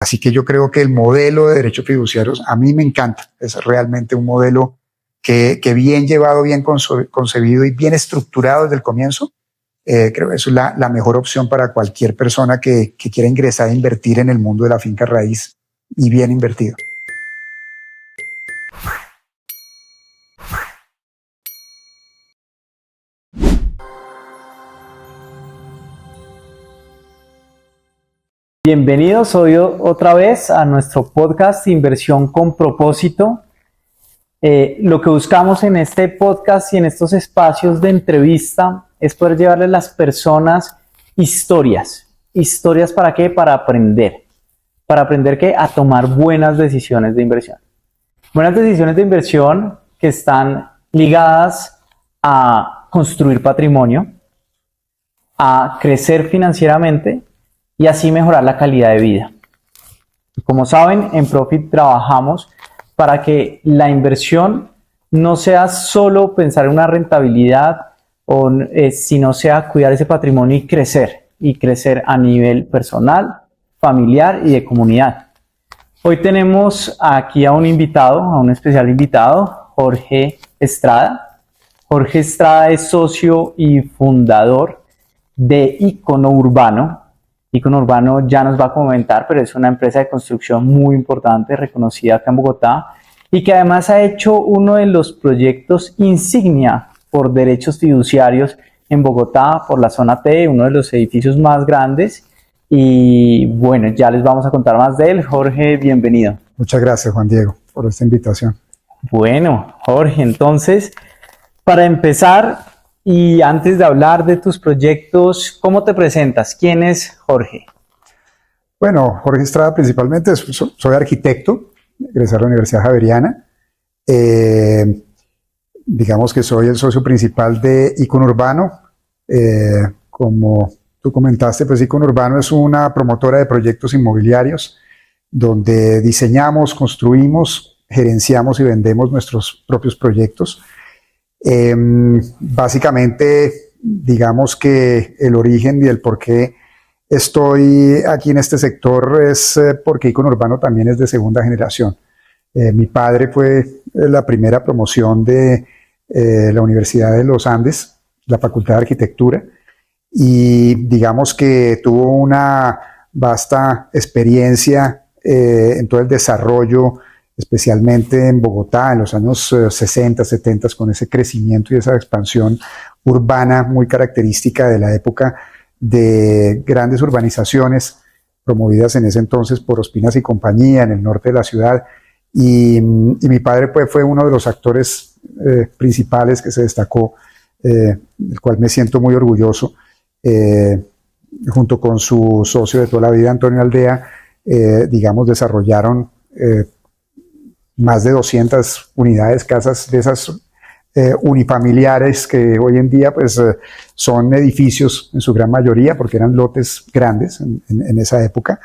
Así que yo creo que el modelo de derechos fiduciarios a mí me encanta. Es realmente un modelo que bien llevado, bien concebido y bien estructurado desde el comienzo. Creo que eso es la mejor opción para cualquier persona que quiera ingresar a invertir en el mundo de la finca raíz y bien invertido. Bienvenidos hoy otra vez a nuestro podcast Inversión con Propósito. Lo que buscamos en este podcast y en estos espacios de entrevista es poder llevarle a las personas historias. ¿Historias para qué? Para aprender. ¿Para aprender qué? A tomar buenas decisiones de inversión. Buenas decisiones de inversión que están ligadas a construir patrimonio, a crecer financieramente y así mejorar la calidad de vida. Como saben, en Profit trabajamos para que la inversión no sea solo pensar en una rentabilidad, sino sea cuidar ese patrimonio y crecer a nivel personal, familiar y de comunidad. Hoy tenemos aquí a un especial invitado, Jorge Estrada. Jorge Estrada es socio y fundador de Icono Urbano. Icono Urbano ya nos va a comentar, pero es una empresa de construcción muy importante, reconocida acá en Bogotá, y que además ha hecho uno de los proyectos insignia por derechos fiduciarios en Bogotá, por la zona T, uno de los edificios más grandes. Y bueno, ya les vamos a contar más de él. Jorge, bienvenido. Muchas gracias, Juan Diego, por esta invitación. Bueno, Jorge, entonces, para empezar, y antes de hablar de tus proyectos, ¿cómo te presentas? ¿Quién es Jorge? Bueno, Jorge Estrada principalmente, soy arquitecto, egresé a la Universidad Javeriana. Digamos que soy el socio principal de Icono Urbano. Como tú comentaste, pues Icono Urbano es una promotora de proyectos inmobiliarios donde diseñamos, construimos, gerenciamos y vendemos nuestros propios proyectos. Básicamente, digamos que el origen y el por qué estoy aquí en este sector es porque Icono Urbano también es de segunda generación. Mi padre fue la primera promoción de la Universidad de los Andes, la Facultad de Arquitectura, y digamos que tuvo una vasta experiencia en todo el desarrollo, especialmente en Bogotá en los años 60, 70, con ese crecimiento y esa expansión urbana muy característica de la época de grandes urbanizaciones promovidas en ese entonces por Ospinas y compañía en el norte de la ciudad. Y mi padre pues, fue uno de los actores principales que se destacó, del cual me siento muy orgulloso, junto con su socio de toda la vida, Antonio Aldea. Digamos, desarrollaron más de 200 unidades, casas de esas unifamiliares que hoy en día pues, son edificios en su gran mayoría, porque eran lotes grandes en esa época.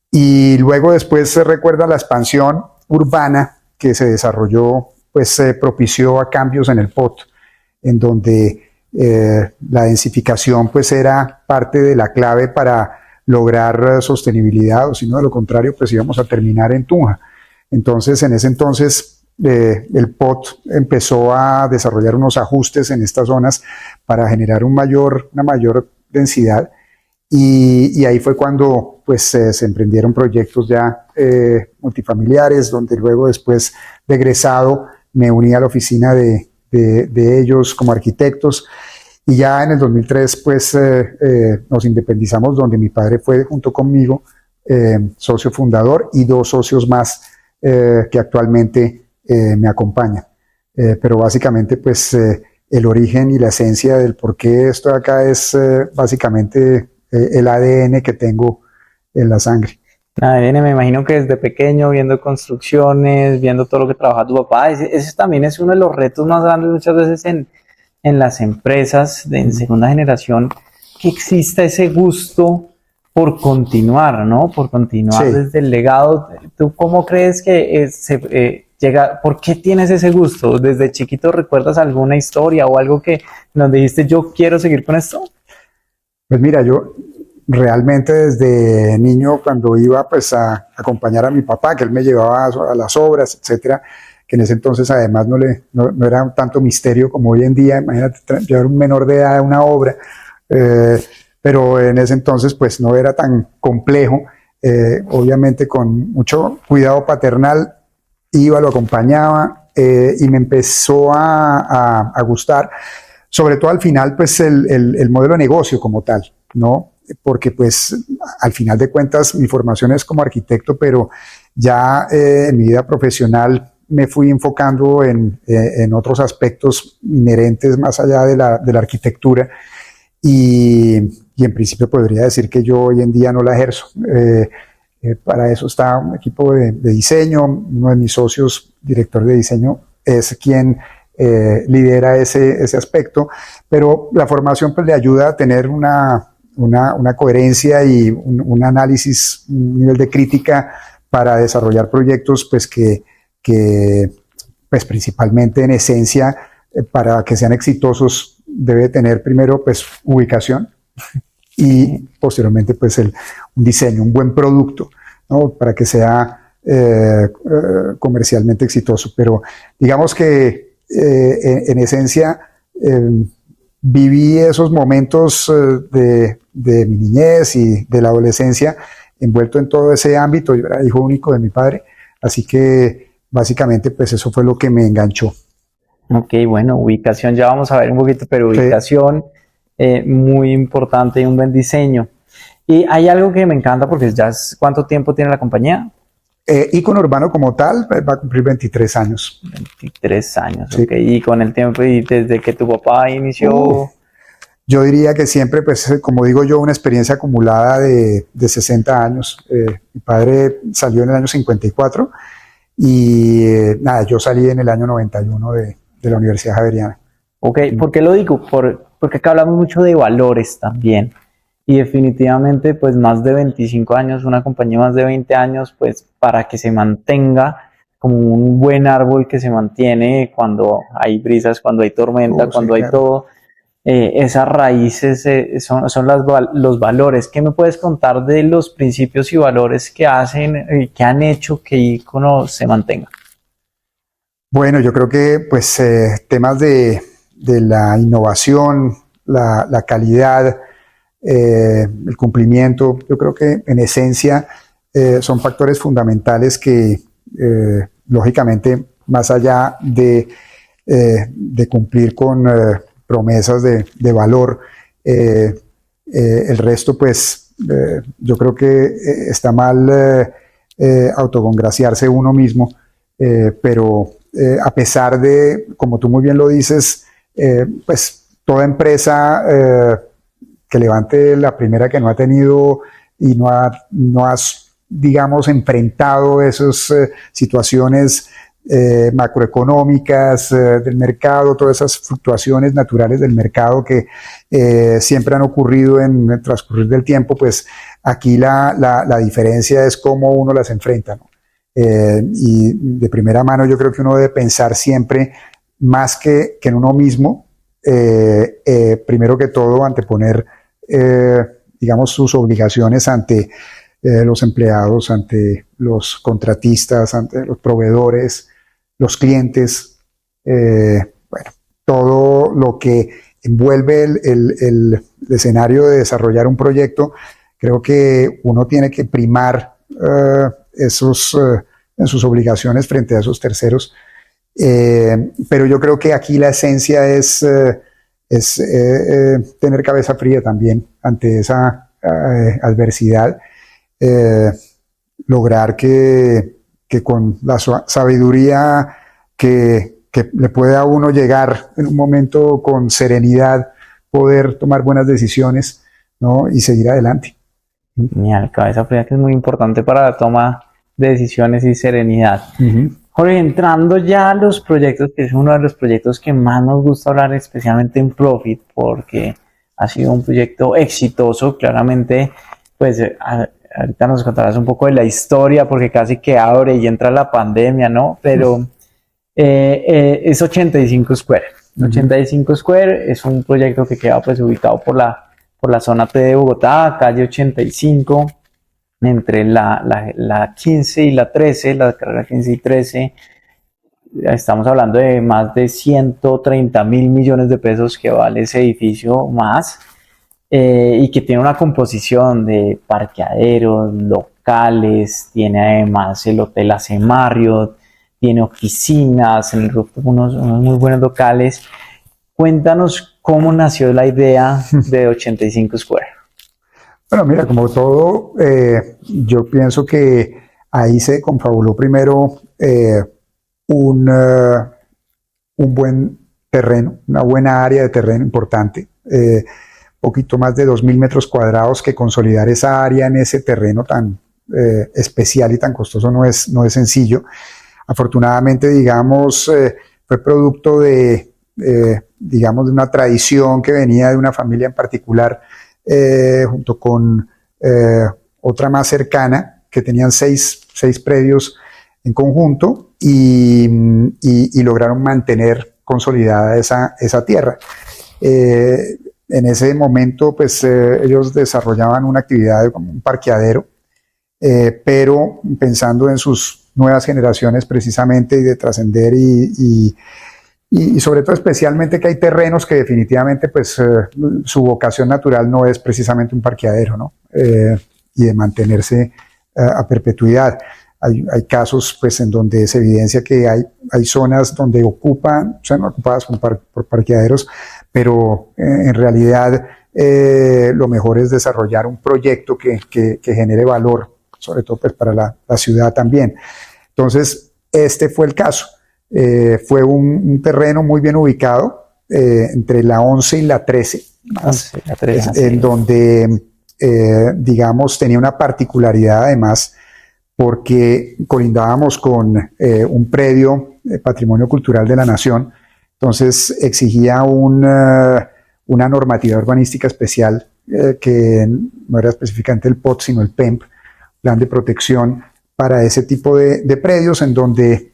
Y luego después se recuerda la expansión urbana que se desarrolló, pues propició a cambios en el POT, en donde la densificación pues era parte de la clave para lograr sostenibilidad, o si no, de lo contrario, pues íbamos a terminar en Tunja. Entonces, en ese entonces, el POT empezó a desarrollar unos ajustes en estas zonas para generar una mayor densidad, y ahí fue cuando pues, se emprendieron proyectos ya multifamiliares, donde luego después de egresado me uní a la oficina de ellos como arquitectos, y ya en el 2003 pues, nos independizamos, donde mi padre fue junto conmigo socio fundador y dos socios más que actualmente me acompañan. Pero básicamente pues el origen y la esencia del por qué estoy acá es básicamente el ADN que tengo en la sangre. ADN, me imagino que desde pequeño, viendo construcciones, viendo todo lo que trabaja tu papá, ese también es uno de los retos más grandes muchas veces en las empresas en segunda generación, que exista ese gusto por continuar, ¿no? Por continuar sí. Desde el legado. ¿Tú cómo crees que llega? ¿Por qué tienes ese gusto? ¿Desde chiquito recuerdas alguna historia o algo que nos dijiste, yo quiero seguir con esto? Pues mira, realmente desde niño, cuando iba pues a acompañar a mi papá, que él me llevaba a las obras, etcétera, que en ese entonces además no era tanto misterio como hoy en día. Imagínate llevar un menor de edad a una obra, pero en ese entonces pues no era tan complejo. Obviamente con mucho cuidado paternal iba, lo acompañaba, y me empezó a gustar, sobre todo al final pues el modelo de negocio como tal, ¿no? Porque pues al final de cuentas mi formación es como arquitecto, pero ya en mi vida profesional me fui enfocando en otros aspectos inherentes más allá de la arquitectura, y en principio podría decir que yo hoy en día no la ejerzo. Para eso está un equipo de diseño. Uno de mis socios, director de diseño, es quien lidera ese aspecto, pero la formación pues le ayuda a tener una coherencia y un análisis, un nivel de crítica para desarrollar proyectos pues que pues principalmente en esencia, para que sean exitosos debe tener primero pues ubicación y posteriormente pues un diseño, un buen producto, ¿no? Para que sea comercialmente exitoso. Pero digamos que en esencia viví esos momentos de mi niñez y de la adolescencia envuelto en todo ese ámbito. Yo era hijo único de mi padre, así que básicamente pues eso fue lo que me enganchó. Ok, bueno, ubicación, ya vamos a ver un poquito, pero ubicación muy importante y un buen diseño. Y hay algo que me encanta porque ya ¿cuánto tiempo tiene la compañía? Icono Urbano como tal va a cumplir 23 años. 23 años, Sí. ok. Y con el tiempo y desde que tu papá inició... Yo diría que siempre, pues, como digo yo, una experiencia acumulada de 60 años. Mi padre salió en el año 54 y nada, yo salí en el año 91 de la Universidad Javeriana. Ok, ¿por qué lo digo? Porque acá hablamos mucho de valores también. Y definitivamente, pues más de 25 años, una compañía más de 20 años, pues para que se mantenga como un buen árbol que se mantiene cuando hay brisas, cuando hay tormenta, cuando hay todo. Esas raíces son los valores. ¿Qué me puedes contar de los principios y valores que han hecho que Icono se mantenga? Bueno, yo creo que pues temas de la innovación, la calidad, el cumplimiento, yo creo que en esencia son factores fundamentales que lógicamente más allá de cumplir con promesas de valor, el resto pues yo creo que está mal autocongraciarse uno mismo, pero a pesar de, como tú muy bien lo dices, pues toda empresa que levante la primera que no ha tenido y no ha digamos, enfrentado esas situaciones macroeconómicas del mercado, todas esas fluctuaciones naturales del mercado que siempre han ocurrido en el transcurrir del tiempo, pues aquí la diferencia es cómo uno las enfrenta, ¿no? Y de primera mano yo creo que uno debe pensar siempre más que en uno mismo, primero que todo anteponer digamos sus obligaciones ante los empleados, ante los contratistas, ante los proveedores, los clientes, bueno, todo lo que envuelve el escenario de desarrollar un proyecto. Creo que uno tiene que primar en sus obligaciones frente a esos terceros, pero yo creo que aquí la esencia es tener cabeza fría también ante esa adversidad, lograr que con la sabiduría que le puede a uno llegar en un momento con serenidad, poder tomar buenas decisiones, ¿no? Y seguir adelante. Genial, cabeza fría, que es muy importante para la toma de decisiones y serenidad. Jorge, entrando ya a los proyectos, que es uno de los proyectos que más nos gusta hablar, especialmente en Profit, porque ha sido un proyecto exitoso. Claramente, pues ahorita nos contarás un poco de la historia, porque casi que abre y entra la pandemia, ¿no? Pero es 85 Square. 85 Square es un proyecto que queda pues ubicado por la por la zona P de Bogotá, calle 85, entre la 15 y la 13, la carrera 15 y 13. Estamos hablando de más de 130 mil millones de pesos que vale ese edificio más, y que tiene una composición de parqueaderos, locales, tiene además el Hotel AC Marriott, tiene oficinas, en el rooftop unos muy buenos locales. Cuéntanos cómo nació la idea de 85 Square. Bueno, mira, como todo, yo pienso que ahí se confabuló primero un buen terreno, una buena área de terreno importante, poquito más de 2.000 metros cuadrados, que consolidar esa área en ese terreno tan especial y tan costoso no es sencillo. Afortunadamente, digamos, fue producto digamos, de una tradición que venía de una familia en particular, junto con otra más cercana, que tenían seis predios en conjunto, y lograron mantener consolidada esa tierra. En ese momento, pues ellos desarrollaban una actividad como un parqueadero, pero pensando en sus nuevas generaciones precisamente, y de trascender, y sobre todo especialmente que hay terrenos que definitivamente pues su vocación natural no es precisamente un parqueadero, ¿no? Y de mantenerse a perpetuidad. Hay casos pues en donde se evidencia que hay zonas donde son ocupadas por parqueaderos, pero en realidad lo mejor es desarrollar un proyecto que genere valor, sobre todo pues para la ciudad también. Entonces, este fue el caso. Fue un terreno muy bien ubicado, entre la 11 y la 13, en donde, digamos, tenía una particularidad además, porque colindábamos con un predio de Patrimonio Cultural de la Nación. Entonces exigía una normativa urbanística especial, que no era específicamente el POT, sino el PEMP, Plan de Protección, para ese tipo de predios, en donde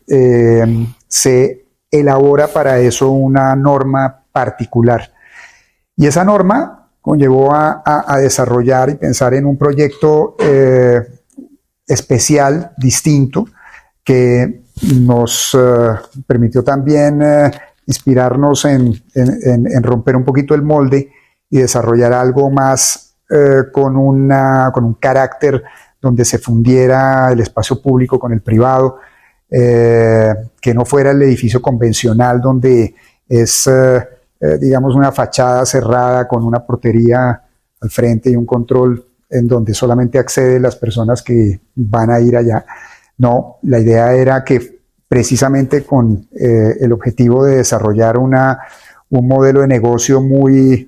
se elabora para eso una norma particular. Y esa norma conllevó a desarrollar y pensar en un proyecto especial, distinto, que nos permitió también inspirarnos en romper un poquito el molde y desarrollar algo más con un carácter donde se fundiera el espacio público con el privado, que no fuera el edificio convencional donde es, digamos, una fachada cerrada con una portería al frente y un control en donde solamente acceden las personas que van a ir allá. No, la idea era que precisamente con el objetivo de desarrollar un modelo de negocio muy,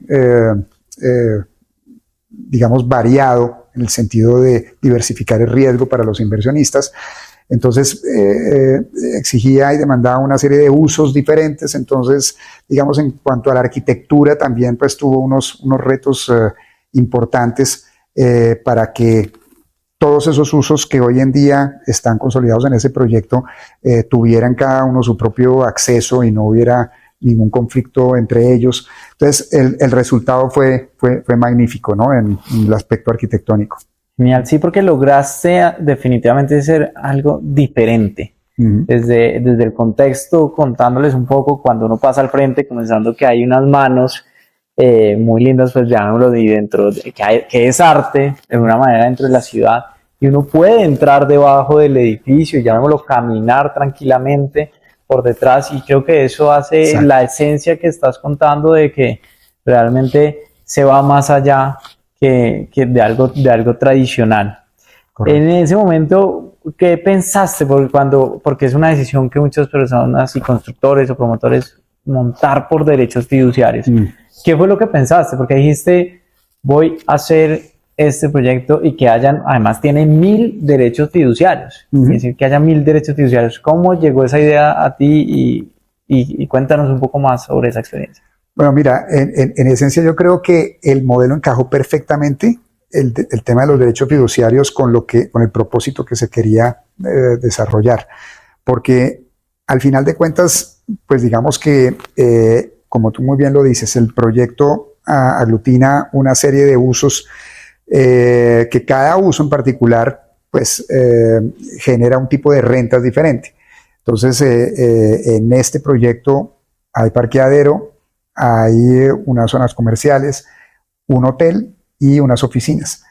digamos, variado, en el sentido de diversificar el riesgo para los inversionistas. Entonces exigía y demandaba una serie de usos diferentes. Entonces, digamos, en cuanto a la arquitectura también pues tuvo unos retos importantes, para que todos esos usos que hoy en día están consolidados en ese proyecto tuvieran cada uno su propio acceso y no hubiera ningún conflicto entre ellos. Entonces el resultado fue magnífico, ¿no? En el aspecto arquitectónico. Genial, sí, porque lograste definitivamente ser algo diferente. Uh-huh. Desde el contexto, contándoles un poco, cuando uno pasa al frente, comenzando que hay unas manos muy lindas, pues llamémoslo, de dentro, que es arte, de una manera dentro de la ciudad, y uno puede entrar debajo del edificio y llamémoslo caminar tranquilamente por detrás, y creo que eso hace Exacto. La esencia que estás contando de que realmente se va más allá que de algo tradicional. Correcto. En ese momento, ¿qué pensaste? Porque es una decisión que muchas personas y constructores o promotores montar por derechos fiduciarios. ¿Qué fue lo que pensaste? Porque dijiste, voy a hacer este proyecto y que además tiene 1.000 derechos fiduciarios. Uh-huh. Es decir, que haya 1.000 derechos fiduciarios. ¿Cómo llegó esa idea a ti? Y cuéntanos un poco más sobre esa experiencia. Bueno, mira, en esencia yo creo que el modelo encajó perfectamente, el tema de los derechos fiduciarios, con el propósito que se quería desarrollar. Porque al final de cuentas, pues digamos que, como tú muy bien lo dices, el proyecto aglutina una serie de usos que cada uso en particular pues genera un tipo de rentas diferente. Entonces, en este proyecto hay parqueadero, hay unas zonas comerciales, un hotel y unas oficinas.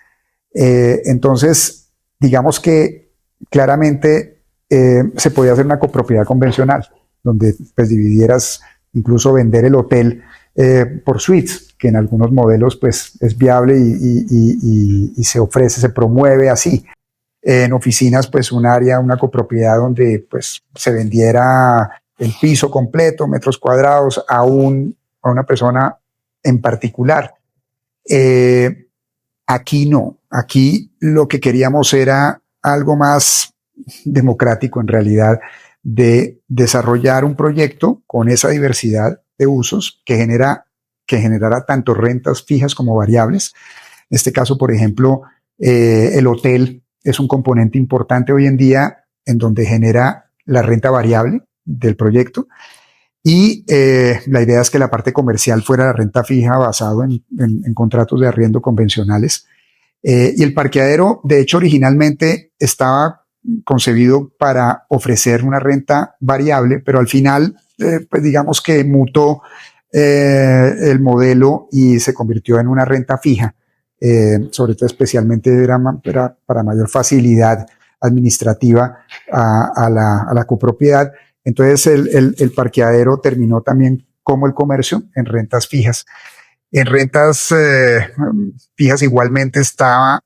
Entonces, digamos que claramente se podía hacer una copropiedad convencional, donde pues dividieras, incluso vender el hotel por suites, que en algunos modelos pues es viable y se ofrece, se promueve así. En oficinas, pues un área, una copropiedad donde pues se vendiera el piso completo, metros cuadrados, a una persona en particular. Aquí no, aquí lo que queríamos era algo más democrático en realidad, de desarrollar un proyecto con esa diversidad de usos que generara tanto rentas fijas como variables. En este caso, por ejemplo, el hotel es un componente importante hoy en día en donde genera la renta variable del proyecto, y la idea es que la parte comercial fuera la renta fija basado en contratos de arriendo convencionales. Y el parqueadero, de hecho, originalmente estaba concebido para ofrecer una renta variable, pero al final, pues digamos que mutó el modelo y se convirtió en una renta fija. Sobre todo especialmente era para mayor facilidad administrativa a la copropiedad. Entonces el parqueadero terminó también como el comercio en rentas fijas. En rentas fijas igualmente estaba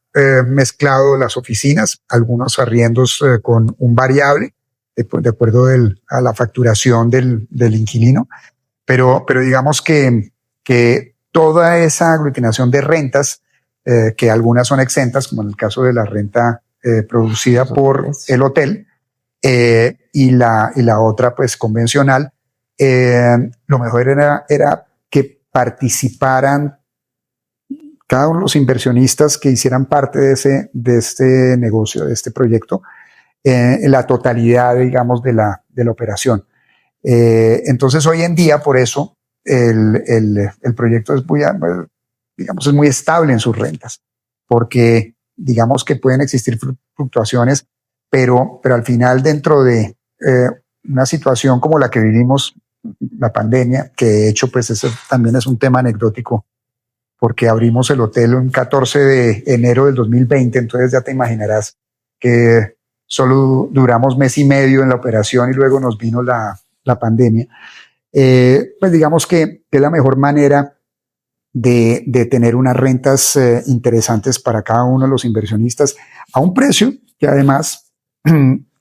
mezclado las oficinas, algunos arriendos con un variable, de acuerdo a la facturación del inquilino, pero digamos que toda esa aglutinación de rentas, que algunas son exentas, como en el caso de la renta producida por el hotel, y la otra pues convencional, lo mejor era que participaran cada uno de los inversionistas que hicieran parte de este negocio, de este proyecto, en la totalidad, digamos, de la operación. Entonces, hoy en día, por eso, el proyecto es es muy estable en sus rentas, porque digamos que pueden existir fluctuaciones, pero al final, dentro de una situación como la que vivimos, la pandemia, que de hecho pues eso también es un tema anecdótico, porque abrimos el hotel el 14 de enero del 2020, entonces ya te imaginarás que solo duramos mes y medio en la operación y luego nos vino la pandemia. Pues digamos que es la mejor manera de tener unas rentas interesantes para cada uno de los inversionistas a un precio que además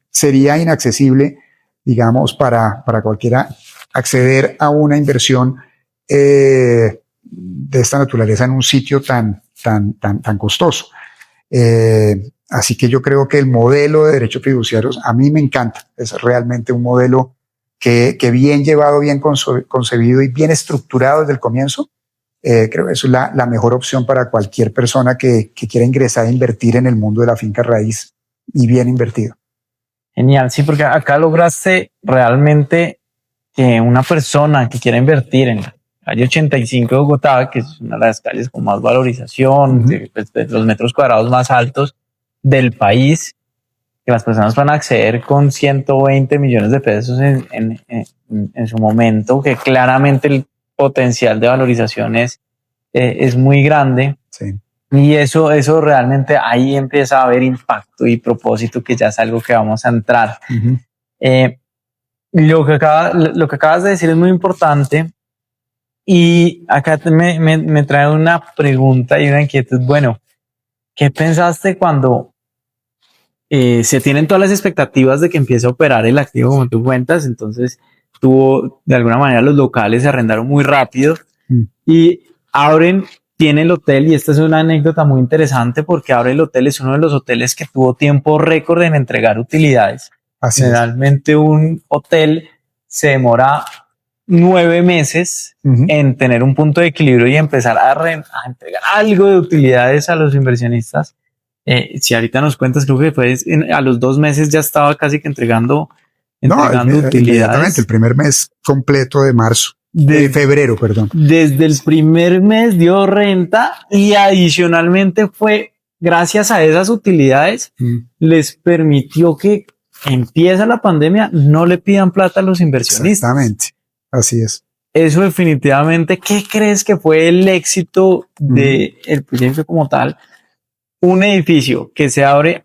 sería inaccesible, digamos, para cualquiera acceder a una inversión de esta naturaleza en un sitio tan costoso. Así que yo creo que el modelo de derechos fiduciarios a mí me encanta. Es realmente un modelo que bien llevado, bien concebido y bien estructurado desde el comienzo, creo que eso es la mejor opción para cualquier persona que quiera ingresar a invertir en el mundo de la finca raíz y bien invertido. Genial, sí, porque acá lograste realmente que una persona que quiera invertir en la calle 85 de Bogotá, que es una de las calles con más valorización, de los metros cuadrados más altos del país, que las personas van a acceder con 120 millones de pesos en su momento, que claramente el potencial de valorización es muy grande. Sí. Y eso realmente ahí empieza a haber impacto y propósito, que ya es algo que vamos a entrar. Lo que acabas de decir es muy importante, y acá me trae una pregunta y una inquietud. Bueno, ¿qué pensaste cuando se tienen todas las expectativas de que empiece a operar el activo como tú cuentas? Entonces de alguna manera los locales se arrendaron muy rápido y tiene el hotel, y esta es una anécdota muy interesante porque ahora el hotel es uno de los hoteles que tuvo tiempo récord en entregar utilidades. Así Generalmente un hotel se demora 9 meses en tener un punto de equilibrio y empezar a entregar algo de utilidades a los inversionistas. Si ahorita nos cuentas, creo que a los 2 meses ya estaba casi que entregando utilidades. Inmediatamente, el primer mes completo de marzo De febrero, perdón. Desde el primer mes dio renta y adicionalmente fue gracias a esas utilidades les permitió que empieza la pandemia, no le pidan plata a los inversionistas. Exactamente, así es. Eso definitivamente, ¿qué crees que fue el éxito del proyecto como tal? Un edificio que se abre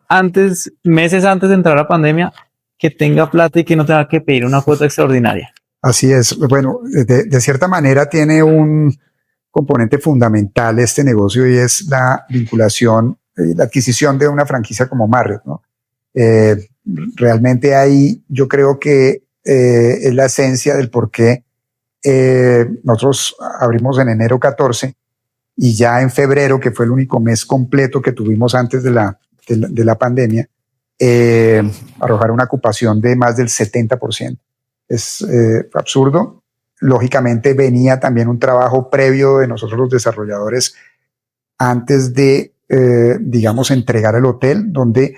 meses antes de entrar a la pandemia, que tenga plata y que no tenga que pedir una cuota extraordinaria. Así es. Bueno, de cierta manera tiene un componente fundamental este negocio y es la vinculación, la adquisición de una franquicia como Marriott, ¿no? Realmente ahí yo creo que es la esencia del por qué nosotros abrimos en enero 14 y ya en febrero, que fue el único mes completo que tuvimos antes de la pandemia, arrojar una ocupación de más del 70%. Es absurdo. Lógicamente venía también un trabajo previo de nosotros los desarrolladores antes de, digamos, entregar el hotel, donde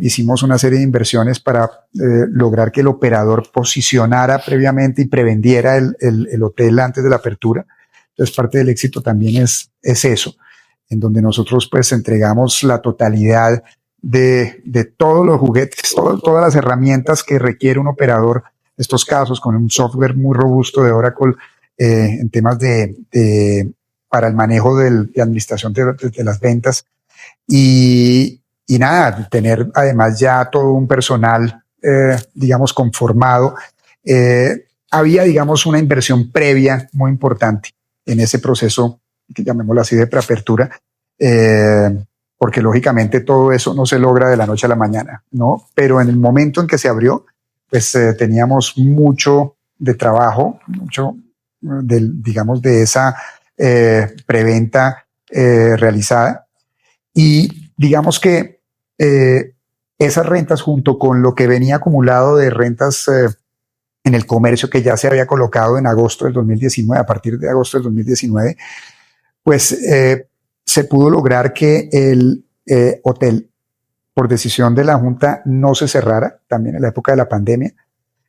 hicimos una serie de inversiones para lograr que el operador posicionara previamente y prevendiera el hotel antes de la apertura. Entonces, parte del éxito también es eso, en donde nosotros pues entregamos la totalidad de todos los juguetes, todas las herramientas que requiere un operador, en estos casos con un software muy robusto de Oracle en temas para el manejo de administración de las ventas y nada, tener además ya todo un personal, digamos, conformado. Había, digamos, una inversión previa muy importante en ese proceso, que llamémoslo así, de preapertura, porque lógicamente todo eso no se logra de la noche a la mañana, ¿no? Pero en el momento en que se abrió, pues teníamos mucho de trabajo, mucho digamos, de esa preventa realizada. Y digamos que esas rentas, junto con lo que venía acumulado de rentas en el comercio que ya se había colocado en agosto del 2019, a partir de agosto del 2019, pues se pudo lograr que el hotel, por decisión de la Junta, no se cerrara, también en la época de la pandemia.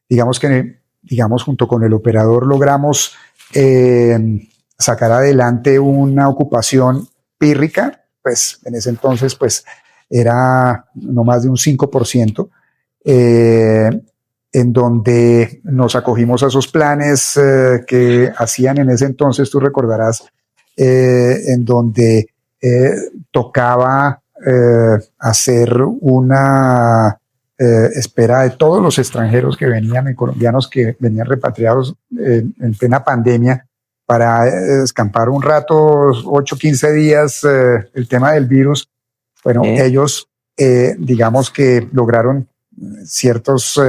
Digamos que, junto con el operador logramos sacar adelante una ocupación pírrica, pues en ese entonces pues era no más de un 5%, en donde nos acogimos a esos planes que hacían en ese entonces, tú recordarás, en donde tocaba hacer una espera de todos los extranjeros que venían y colombianos que venían repatriados en plena pandemia para escampar un rato, 8, 15 días, el tema del virus. Bueno, ellos digamos que lograron ciertos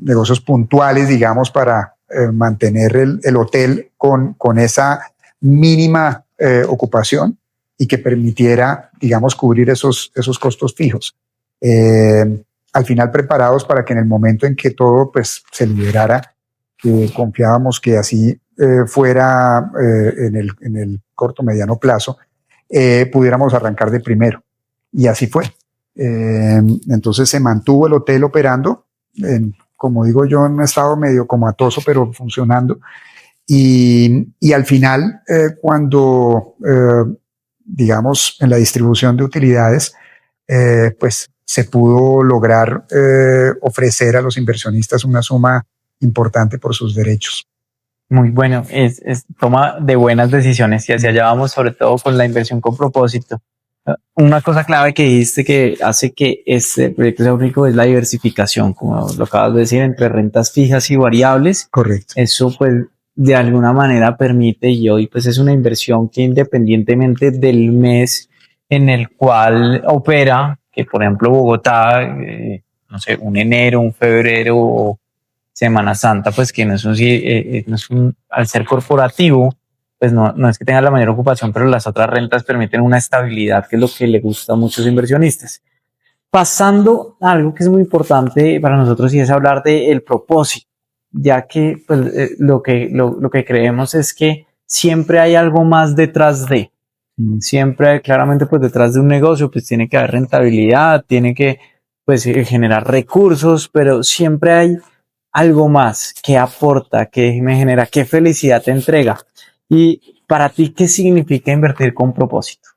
negocios puntuales, digamos, para mantener el hotel con esa mínima ocupación y que permitiera, digamos, cubrir esos costos fijos. Al final preparados para que en el momento en que todo pues se liberara, que confiábamos que así fuera en el corto mediano plazo, pudiéramos arrancar de primero. Y así fue. Entonces se mantuvo el hotel operando, como digo yo, en un estado medio comatoso, pero funcionando. Y al final, cuando, digamos, en la distribución de utilidades, pues se pudo lograr ofrecer a los inversionistas una suma importante por sus derechos. Muy bueno, es toma de buenas decisiones y hacia allá vamos, sobre todo con la inversión con propósito. Una cosa clave que dijiste que hace que este proyecto sea rico es la diversificación, como lo acabas de decir, entre rentas fijas y variables. Correcto. Eso pues de alguna manera permite, y hoy pues es una inversión que independientemente del mes en el cual opera, que por ejemplo Bogotá, no sé, un enero, un febrero o Semana Santa, pues que no es al ser corporativo, pues no es que tenga la mayor ocupación, pero las otras rentas permiten una estabilidad, que es lo que le gusta a muchos inversionistas. Pasando a algo que es muy importante para nosotros y es hablar del propósito, ya que pues, lo que creemos es que siempre hay algo más detrás de. Siempre hay, claramente, pues detrás de un negocio, pues tiene que haber rentabilidad, tiene que pues generar recursos, pero siempre hay algo más, qué aporta, qué me genera, qué felicidad te entrega. Y para ti, ¿qué significa invertir con propósito?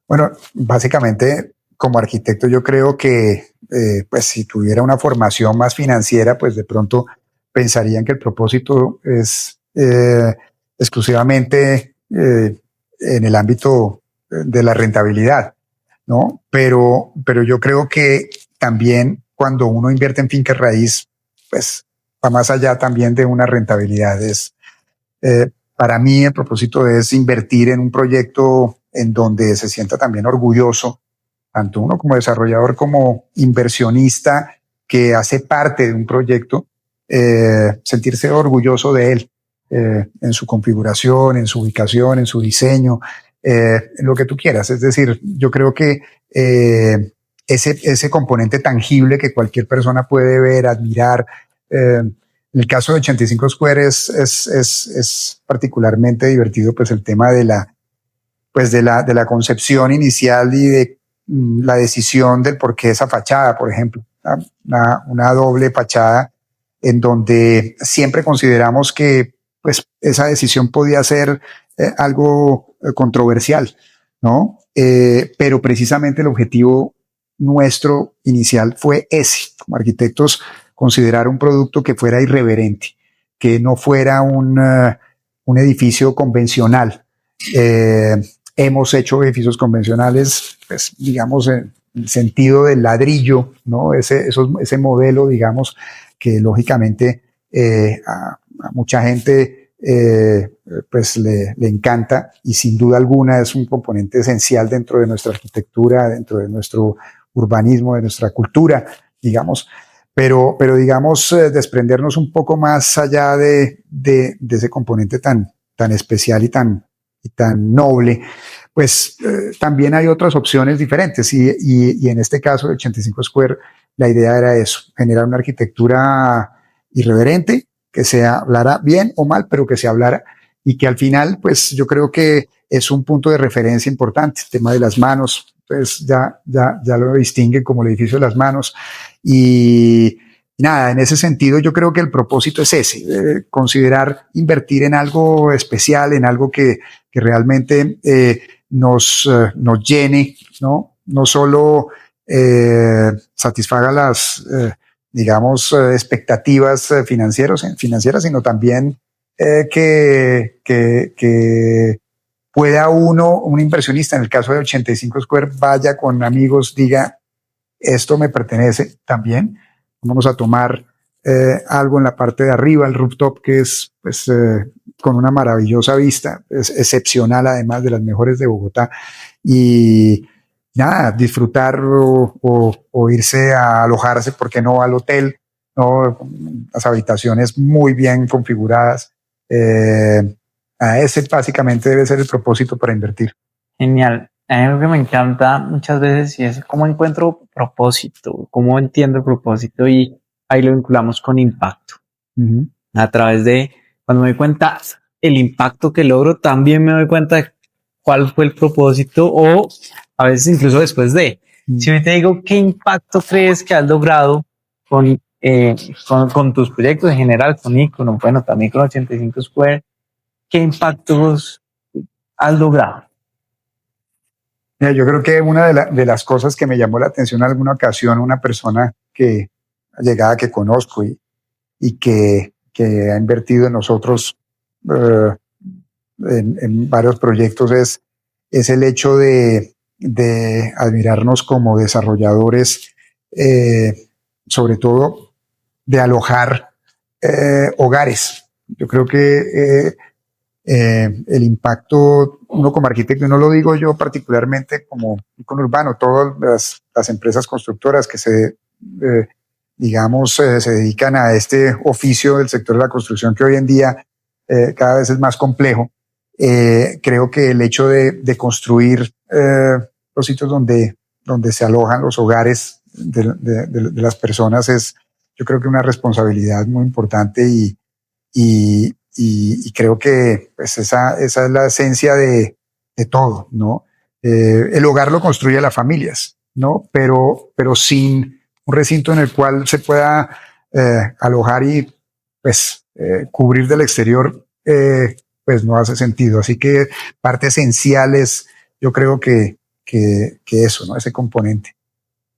Bueno, básicamente como arquitecto yo creo que pues si tuviera una formación más financiera, pues de pronto pensarían que el propósito es exclusivamente en el ámbito de la rentabilidad, ¿no? Pero yo creo que también cuando uno invierte en finca raíz, pues va más allá también de una rentabilidad. Para mí el propósito es invertir en un proyecto en donde se sienta también orgulloso, tanto uno como desarrollador como inversionista que hace parte de un proyecto, sentirse orgulloso de él, en su configuración, en su ubicación, en su diseño, en lo que tú quieras. Es decir, yo creo que ese componente tangible que cualquier persona puede ver, admirar, en el caso de 85 Square es particularmente divertido, pues el tema de la concepción inicial y de la decisión del por qué esa fachada, por ejemplo, una doble fachada en donde siempre consideramos que pues esa decisión podía ser algo controversial, ¿no? Pero precisamente el objetivo nuestro inicial fue ese, como arquitectos, considerar un producto que fuera irreverente, que no fuera un edificio convencional. Hemos hecho edificios convencionales, pues, digamos, en el sentido del ladrillo, ¿no? Ese modelo, digamos, que lógicamente a mucha gente pues le encanta y sin duda alguna es un componente esencial dentro de nuestra arquitectura, dentro de nuestro urbanismo, de nuestra cultura, digamos. Pero digamos, desprendernos un poco más allá de ese componente tan especial y tan noble, pues también hay otras opciones diferentes y en este caso de 85 Square la idea era eso, generar una arquitectura irreverente, que se hablara bien o mal, pero que se hablara y que al final pues yo creo que es un punto de referencia importante, el tema de las manos, pues ya lo distinguen como el edificio de las manos y nada, en ese sentido yo creo que el propósito es ese, considerar invertir en algo especial, en algo que realmente nos llene, ¿no? No solo satisfaga las, digamos, expectativas financieras, sino también que pueda uno, un inversionista, en el caso de 85 Square, vaya con amigos, diga, esto me pertenece también. Vamos a tomar algo en la parte de arriba, el rooftop, que es pues, con una maravillosa vista, es excepcional, además de las mejores de Bogotá. Y nada, disfrutar o irse a alojarse, porque no al hotel, ¿no? Las habitaciones muy bien configuradas. A ese básicamente debe ser el propósito para invertir. Genial. A mí algo que me encanta muchas veces y es cómo encuentro propósito, cómo entiendo el propósito y ahí lo vinculamos con impacto. A través de, cuando me doy cuenta el impacto que logro, también me doy cuenta de cuál fue el propósito o a veces incluso después de. Si hoy te digo, ¿qué impacto crees que has logrado con tus proyectos en general, con Icono, bueno, también con 85 Square? ¿Qué impactos has logrado? Mira, yo creo que una de las cosas que me llamó la atención en alguna ocasión, una persona llegada que conozco y que ha invertido en nosotros en varios proyectos es el hecho de admirarnos como desarrolladores, sobre todo de alojar hogares. Yo creo que el impacto, uno como arquitecto, y no lo digo yo particularmente como icono urbano, todas las empresas constructoras que digamos, se dedican a este oficio del sector de la construcción que hoy en día cada vez es más complejo. Creo que el hecho de construir los sitios donde se alojan los hogares de las personas es, yo creo que una responsabilidad muy importante y creo que pues esa es la esencia de todo, ¿no? El hogar lo construye las familias, ¿no? Pero sin un recinto en el cual se pueda alojar y pues cubrir del exterior, pues no hace sentido. Así que parte esencial es, yo creo que eso, ¿no? Ese componente.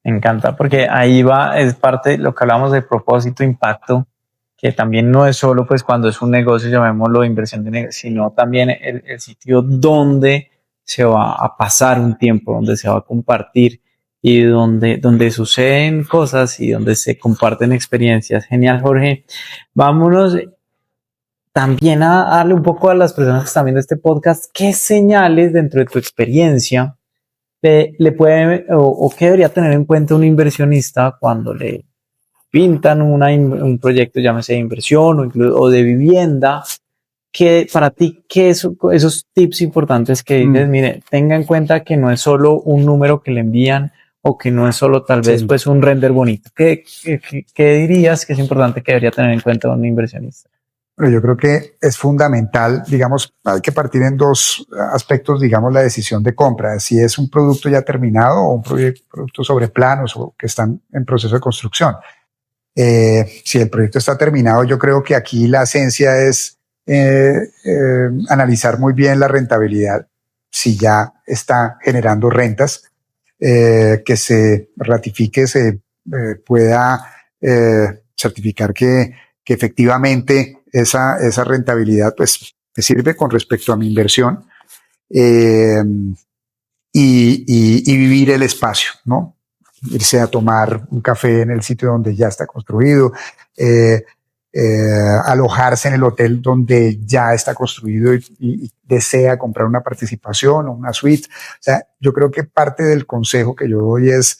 Me encanta, porque ahí va, es parte de lo que hablamos de propósito, impacto, que también no es solo pues cuando es un negocio, llamémoslo inversión de negocio, sino también el sitio donde se va a pasar un tiempo, donde se va a compartir y donde suceden cosas y donde se comparten experiencias. Genial, Jorge. Vámonos también a darle un poco a las personas que están viendo este podcast, ¿qué señales dentro de tu experiencia le puede o qué debería tener en cuenta un inversionista cuando le pintan un proyecto, llámese de inversión o de vivienda? Que para ti, ¿qué es esos tips importantes que dices? Mire, tenga en cuenta que no es solo un número que le envían o que no es solo tal vez pues un render bonito. ¿Qué dirías que es importante que debería tener en cuenta un inversionista? Bueno, yo creo que es fundamental, digamos, hay que partir en dos aspectos, digamos, la decisión de compra, si es un producto ya terminado o un producto sobre planos o que están en proceso de construcción. Si el proyecto está terminado, yo creo que aquí la esencia es analizar muy bien la rentabilidad, si ya está generando rentas, que se ratifique, se pueda certificar que efectivamente esa rentabilidad pues me sirve con respecto a mi inversión, y vivir el espacio, ¿no? Irse a tomar un café en el sitio donde ya está construido, alojarse en el hotel donde ya está construido y desea comprar una participación o una suite. O sea, yo creo que parte del consejo que yo doy es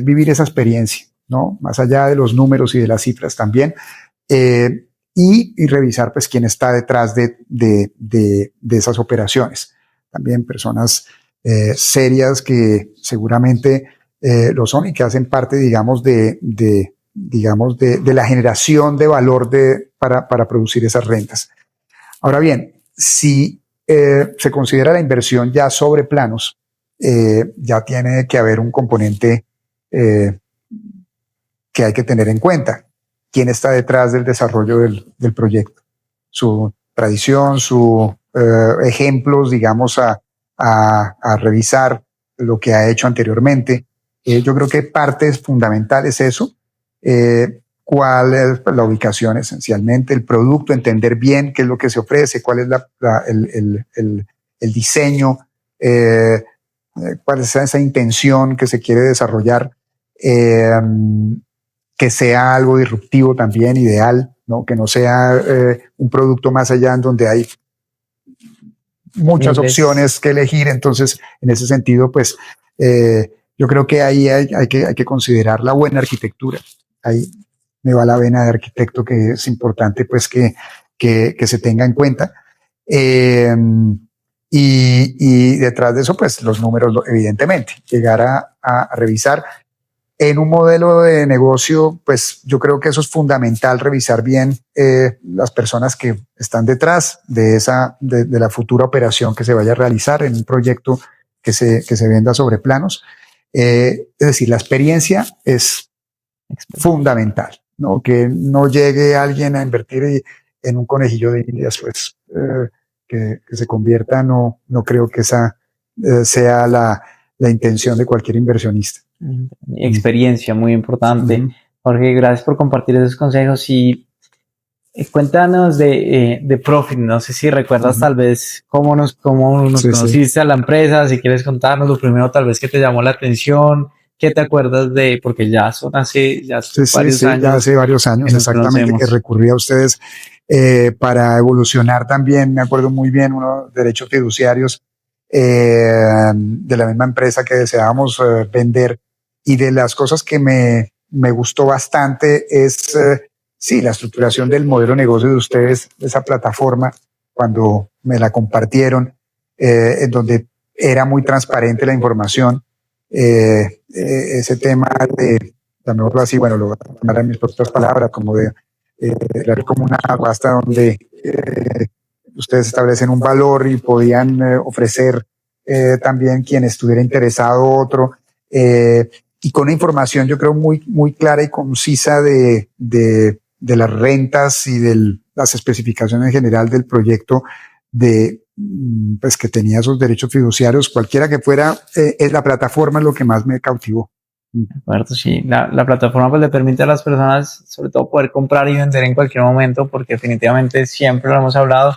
vivir esa experiencia, ¿no? Más allá de los números y de las cifras también. Y revisar pues quién está detrás de esas operaciones. También personas serias que seguramente lo son y que hacen parte, digamos, de la generación de valor para producir esas rentas. Ahora bien, si se considera la inversión ya sobre planos, ya tiene que haber un componente que hay que tener en cuenta. ¿Quién está detrás del desarrollo del proyecto? Su tradición, sus ejemplos, digamos, a revisar lo que ha hecho anteriormente. Yo creo que parte fundamental es eso. ¿Cuál es la ubicación esencialmente? El producto, entender bien qué es lo que se ofrece, cuál es el diseño, cuál es esa intención que se quiere desarrollar. Que sea algo disruptivo también, ideal, ¿no? Que no sea un producto más allá en donde hay muchas opciones que elegir. Entonces, en ese sentido, pues, yo creo que ahí hay que considerar la buena arquitectura. Ahí me va la vena de arquitecto, que es importante, pues, que se tenga en cuenta. Y detrás de eso, pues, los números, evidentemente, llegar a revisar. En un modelo de negocio, pues yo creo que eso es fundamental, revisar bien las personas que están detrás de la futura operación que se vaya a realizar en un proyecto que se venda sobre planos. Es decir, la experiencia es fundamental, ¿no? Que no llegue alguien a invertir en un conejillo de indias, pues que se convierta, no creo que esa sea la intención de cualquier inversionista. Experiencia muy importante. Jorge, gracias por compartir esos consejos y cuéntanos de Profit. No sé si recuerdas tal vez cómo nos conociste a la empresa, si quieres contarnos lo primero tal vez que te llamó la atención, qué te acuerdas porque ya son hace varios años. Ya hace varios años exactamente que recurrí a ustedes para evolucionar también. Me acuerdo muy bien, unos derechos fiduciarios de la misma empresa que deseábamos vender. Y de las cosas que me gustó bastante es, la estructuración del modelo de negocio de ustedes, de esa plataforma, cuando me la compartieron, en donde era muy transparente la información. Ese tema de, llamémoslo así, bueno, lo voy a poner en mis propias palabras, como de la red comunal, hasta donde ustedes establecen un valor y podían ofrecer también quien estuviera interesado otro. y con una información yo creo muy clara y concisa de las rentas y de las especificaciones en general del proyecto pues que tenía esos derechos fiduciarios, cualquiera que fuera, es la plataforma lo que más me cautivó. De acuerdo, sí. La plataforma pues le permite a las personas sobre todo poder comprar y vender en cualquier momento, porque definitivamente siempre lo hemos hablado,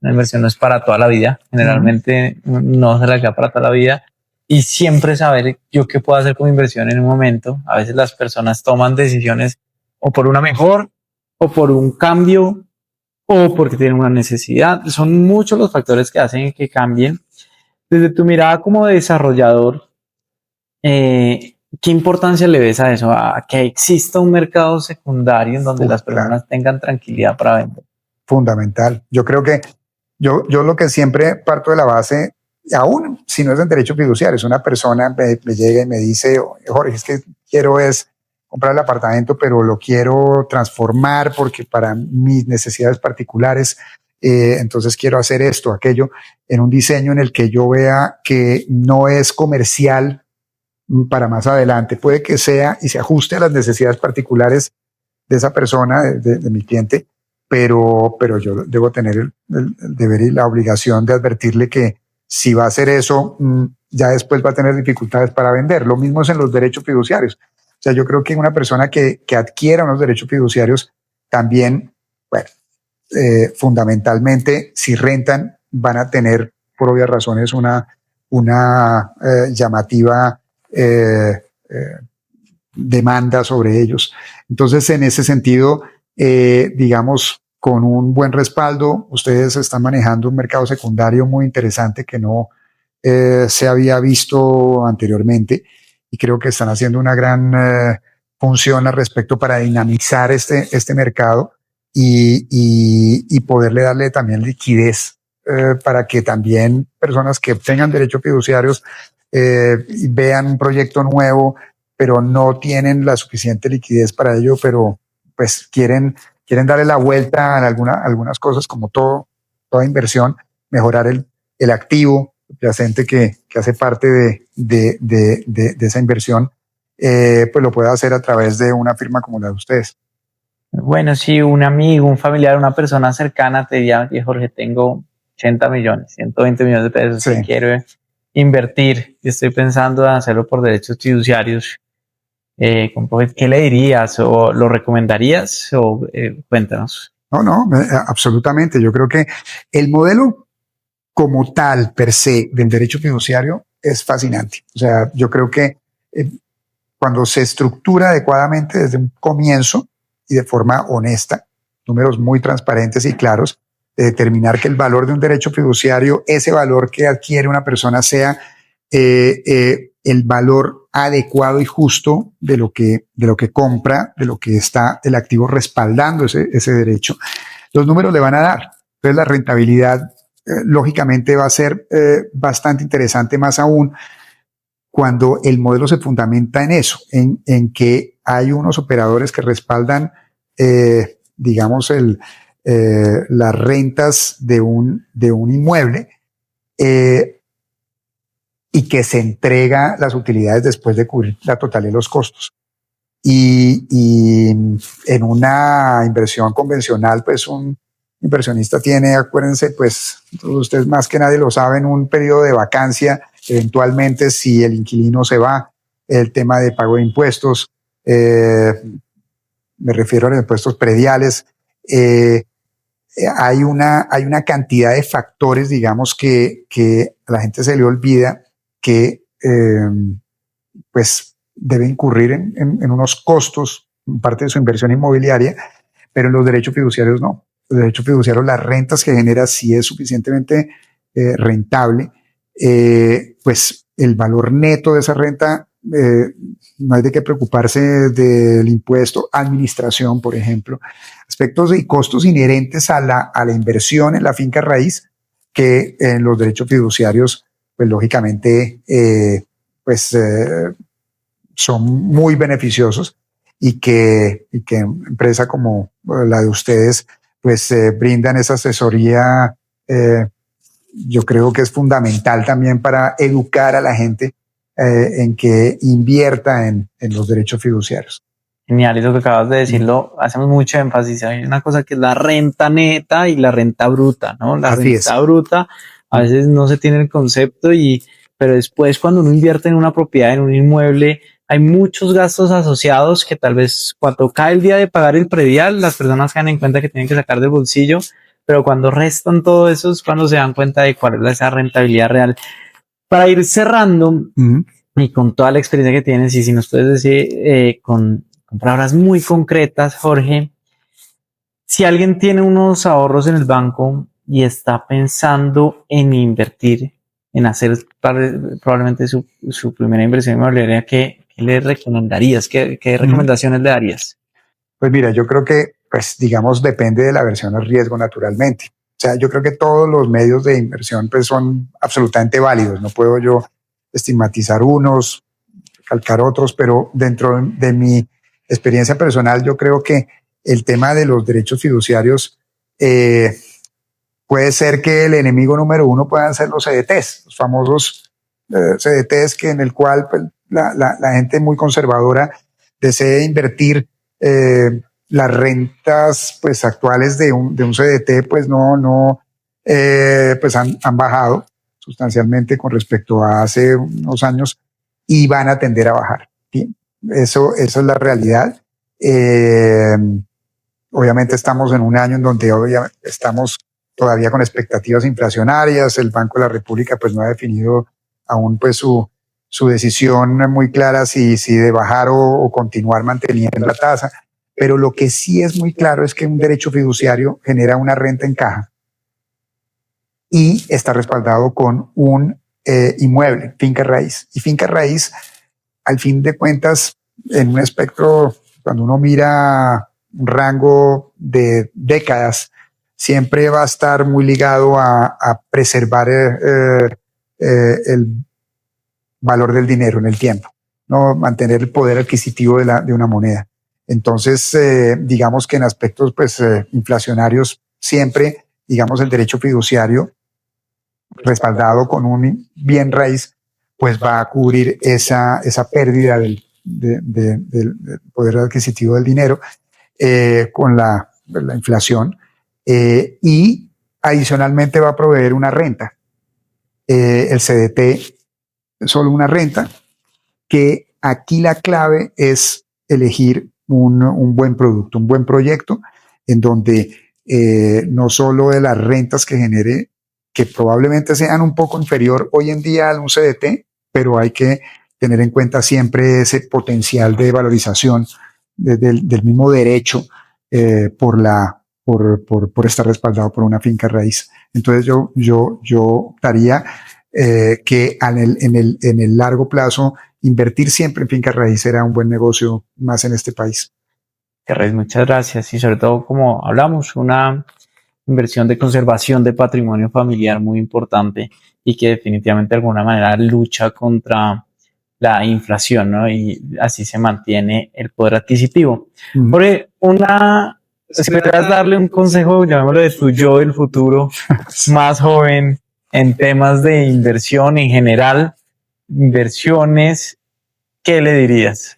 la inversión no es para toda la vida, generalmente no se la queda para toda la vida, y siempre saber yo qué puedo hacer con mi inversión en un momento. A veces las personas toman decisiones o por una mejor, o por un cambio, o porque tienen una necesidad. Son muchos los factores que hacen que cambien. Desde tu mirada como desarrollador, ¿qué importancia le ves a eso? A que exista un mercado secundario en donde las personas tengan tranquilidad para vender. Fundamental. Yo creo que yo lo que siempre parto de la base, aún si no es en derecho fiduciario, es una persona me llega y me dice, Jorge, es que quiero comprar el apartamento, pero lo quiero transformar porque para mis necesidades particulares, entonces quiero hacer esto, aquello, en un diseño en el que yo vea que no es comercial para más adelante. Puede que sea y se ajuste a las necesidades particulares de esa persona, de mi cliente, pero yo debo tener el deber y la obligación de advertirle que si va a hacer eso, ya después va a tener dificultades para vender. Lo mismo es en los derechos fiduciarios. O sea, yo creo que una persona que adquiera unos derechos fiduciarios también, bueno, fundamentalmente, si rentan, van a tener, por obvias razones, una llamativa demanda sobre ellos. Entonces, en ese sentido, digamos, con un buen respaldo, ustedes están manejando un mercado secundario muy interesante que no se había visto anteriormente, y creo que están haciendo una gran función al respecto para dinamizar este mercado y poderle darle también liquidez para que también personas que tengan derechos fiduciarios vean un proyecto nuevo, pero no tienen la suficiente liquidez para ello, pero pues quieren darle la vuelta a algunas cosas, como toda inversión, mejorar el activo subyacente que hace parte de esa inversión, pues lo puede hacer a través de una firma como la de ustedes. Bueno, si un amigo, un familiar, una persona cercana te diría, Jorge, tengo 80 millones, 120 millones de pesos que quiero invertir y estoy pensando en hacerlo por derechos fiduciarios, ¿qué le dirías o lo recomendarías? Cuéntanos. No, absolutamente. Yo creo que el modelo como tal, per se, del derecho fiduciario es fascinante. O sea, yo creo que cuando se estructura adecuadamente desde un comienzo y de forma honesta, números muy transparentes y claros, de determinar que el valor de un derecho fiduciario, ese valor que adquiere una persona, sea el valor adecuado y justo de lo que compra, de lo que está el activo respaldando ese derecho, los números le van a dar. Entonces la rentabilidad lógicamente va a ser bastante interesante, más aún cuando el modelo se fundamenta en eso, en que hay unos operadores que respaldan, digamos, las rentas de un inmueble, y que se entrega las utilidades después de cubrir la totalidad de los costos. Y en una inversión convencional, pues un inversionista tiene, acuérdense, pues ustedes más que nadie lo saben, un periodo de vacancia, eventualmente si el inquilino se va, el tema de pago de impuestos, me refiero a los impuestos prediales, hay una cantidad de factores, digamos, que a la gente se le olvida que pues debe incurrir en unos costos, parte de su inversión inmobiliaria, pero en los derechos fiduciarios no. Los derechos fiduciarios, las rentas que genera, si es suficientemente rentable, pues el valor neto de esa renta, no hay de qué preocuparse del impuesto, administración, por ejemplo, aspectos y costos inherentes a la inversión en la finca raíz, que en los derechos fiduciarios, pues lógicamente, son muy beneficiosos, y que empresa como la de ustedes pues brindan esa asesoría. Yo creo que es fundamental también para educar a la gente en que invierta en los derechos fiduciarios. Genial, eso que acabas de decirlo, hacemos mucho énfasis. Hay una cosa que es la renta neta y la renta bruta, ¿no? La Así renta es. bruta a veces no se tiene el concepto, pero después cuando uno invierte en una propiedad, en un inmueble, hay muchos gastos asociados que tal vez cuando cae el día de pagar el predial, las personas caen en cuenta que tienen que sacar del bolsillo, pero cuando restan todo eso es cuando se dan cuenta de cuál es esa rentabilidad real. Para ir cerrando, y con toda la experiencia que tienes, y si nos puedes decir con palabras muy concretas, Jorge, si alguien tiene unos ahorros en el banco y está pensando en invertir, en hacer probablemente su primera inversión inmobiliaria, ¿qué le recomendarías? ¿Qué recomendaciones le darías? Pues mira, yo creo que, pues digamos, depende de la aversión al riesgo naturalmente. O sea, yo creo que todos los medios de inversión pues son absolutamente válidos. No puedo yo estigmatizar unos, recalcar otros, pero dentro de mi experiencia personal, yo creo que el tema de los derechos fiduciarios puede ser que el enemigo número uno puedan ser los CDTs, los famosos CDTs que en el cual pues, la gente muy conservadora desea invertir las rentas pues actuales de un CDT pues pues han bajado sustancialmente con respecto a hace unos años y van a tender a bajar. ¿Sí? Esa es la realidad. Obviamente estamos en un año en donde estamos todavía con expectativas inflacionarias. El Banco de la República pues no ha definido aún pues su decisión muy clara si de bajar o continuar manteniendo la tasa. Pero lo que sí es muy claro es que un derecho fiduciario genera una renta en caja y está respaldado con un inmueble, finca raíz. Y finca raíz, al fin de cuentas, en un espectro, cuando uno mira un rango de décadas, siempre va a estar muy ligado a preservar el valor del dinero en el tiempo, ¿no? Mantener el poder adquisitivo de una moneda. Entonces, digamos que en aspectos pues, inflacionarios, siempre, digamos, el derecho fiduciario respaldado con un bien raíz, pues va a cubrir esa pérdida del poder adquisitivo del dinero con la inflación y adicionalmente va a proveer una renta. El CDT es solo una renta, que aquí la clave es elegir un buen producto, un buen proyecto en donde no solo de las rentas que genere, que probablemente sean un poco inferior hoy en día a un CDT, pero hay que tener en cuenta siempre ese potencial de valorización del mismo derecho por estar respaldado por una finca raíz. Entonces yo optaría que en el largo plazo invertir siempre en finca raíz será un buen negocio más en este país. Reyes, muchas gracias y sobre todo como hablamos, una inversión de conservación de patrimonio familiar muy importante y que definitivamente de alguna manera lucha contra la inflación, ¿no? Y así se mantiene el poder adquisitivo. Porque si pudieras darle un consejo, llamémoslo de tu yo del futuro, más joven, en temas de inversión en general, inversiones, ¿qué le dirías?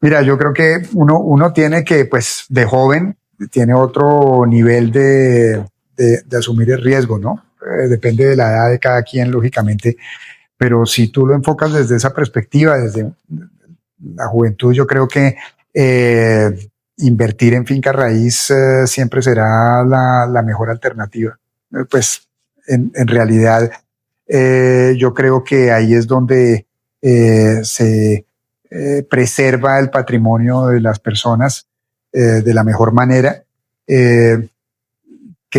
Mira, yo creo que uno tiene que, pues, de joven, tiene otro nivel de asumir el riesgo, ¿no? Depende de la edad de cada quien, lógicamente, pero si tú lo enfocas desde esa perspectiva, desde la juventud, yo creo que invertir en finca raíz siempre será la mejor alternativa. Pues, en realidad, yo creo que ahí es donde se preserva el patrimonio de las personas de la mejor manera, que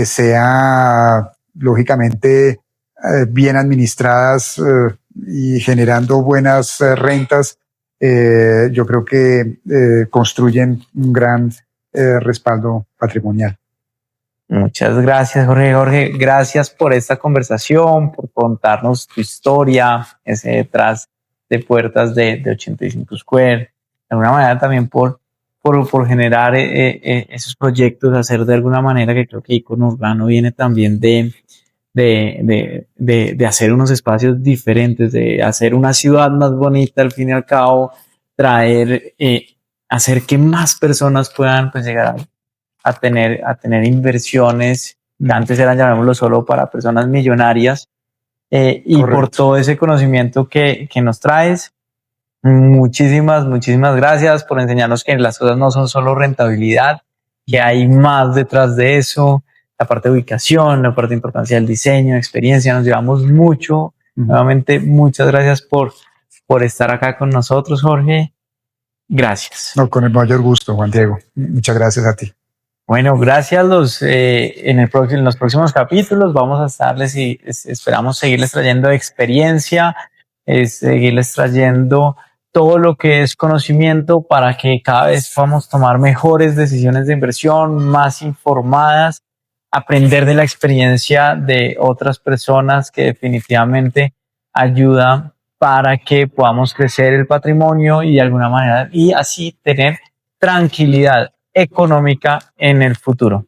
sea lógicamente bien administradas y generando buenas rentas. Yo creo que construyen un gran respaldo patrimonial. Muchas gracias, Jorge. Jorge, gracias por esta conversación, por contarnos tu historia, ese detrás de puertas de 85 Square. De alguna manera también por generar esos proyectos, hacer de alguna manera que creo que Icono Urbano viene también de de hacer unos espacios diferentes, de hacer una ciudad más bonita al fin y al cabo, hacer que más personas puedan pues, llegar a tener inversiones que antes eran, llamémoslo, solo para personas millonarias, y Correcto. por todo ese conocimiento que nos traes. Muchísimas gracias por enseñarnos que las cosas no son solo rentabilidad, que hay más detrás de eso, la parte de ubicación, la parte de importancia del diseño, experiencia, nos llevamos mucho. Nuevamente, muchas gracias por estar acá con nosotros, Jorge. Gracias. No, con el mayor gusto, Juan Diego. Muchas gracias a ti. Bueno, gracias. En los próximos capítulos vamos a estarles y esperamos seguirles trayendo experiencia, seguirles trayendo todo lo que es conocimiento para que cada vez podamos tomar mejores decisiones de inversión, más informadas, aprender de la experiencia de otras personas que definitivamente ayuda para que podamos crecer el patrimonio y de alguna manera y así tener tranquilidad económica en el futuro.